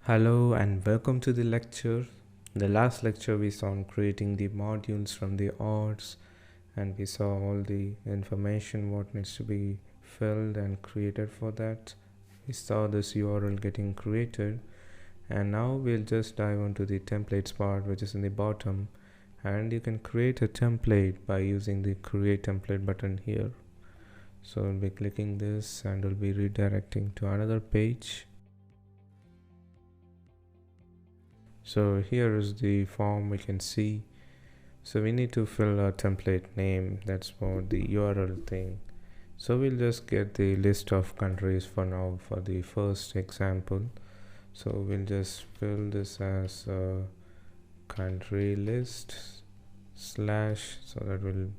Hello and welcome to the lecture. The last lecture we saw on creating the modules from the ORDS, and we saw all the information what needs to be filled and created for that. We saw this URL getting created, and now we'll just dive into the templates part, which is in the bottom, and you can create a template by using the create template button here. So we'll be clicking this and we'll be redirecting to another page. So here is the form we can see. So we need to fill a template name, that's for the URL thing. So we'll just get the list of countries for now for the first example. So we'll just fill this as a country list / so that we'll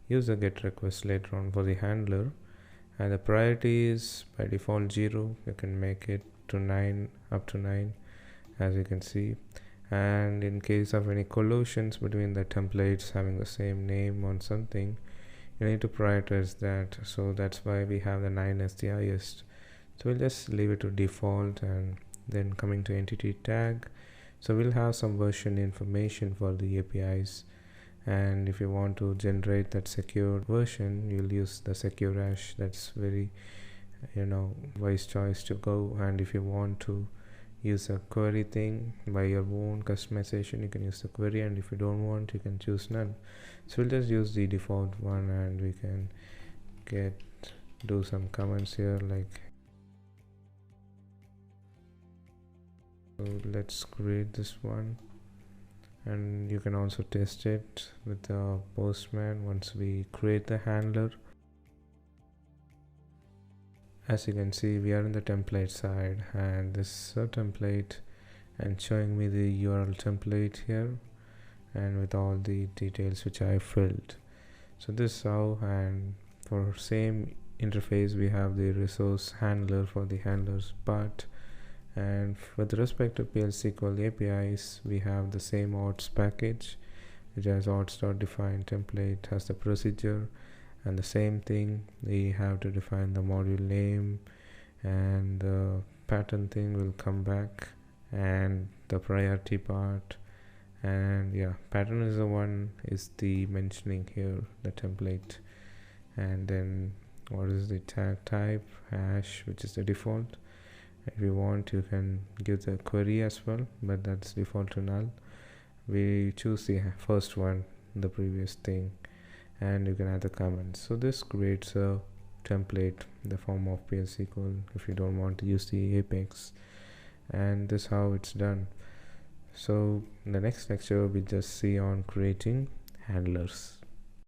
use a get request later on for the handler. And the priority is by default 0. You can make it to 9, up to 9, as you can see. And in case of any collisions between the templates having the same name on something, you need to prioritize that. So that's why we have the 9 as the highest. So we'll just leave it to default, and then coming to entity tag, so we'll have some version information for the APIs. And if you want to generate that secure version, you'll use the secure hash. That's very wise choice to go. And if you want to use a query thing by your own customization, you can use the query, and if you don't want, you can choose none. So we'll just use the default one, and we can do some comments here, like, so let's create this one, and you can also test it with the Postman once we create the handler. As you can see, we are in the template side, and this is a template and showing me the URL template here, and with all the details which I filled. So this is how, and for same interface we have the resource handler for the handlers part. And with respect to PL SQL APIs, we have the same ORDS package, which has ORDS.define template, has the procedure, and the same thing, we have to define the module name, and the pattern thing will come back, and the priority part, and yeah, pattern is the one is the mentioning here, the template. And then what is the tag type, hash, which is the default. If you want, you can give the query as well, but that's default to null. We choose the first one, the previous thing, and you can add the comments. So this creates a template in the form of PL SQL if you don't want to use the Apex, and this is how it's done. So in the next lecture we just see on creating handlers.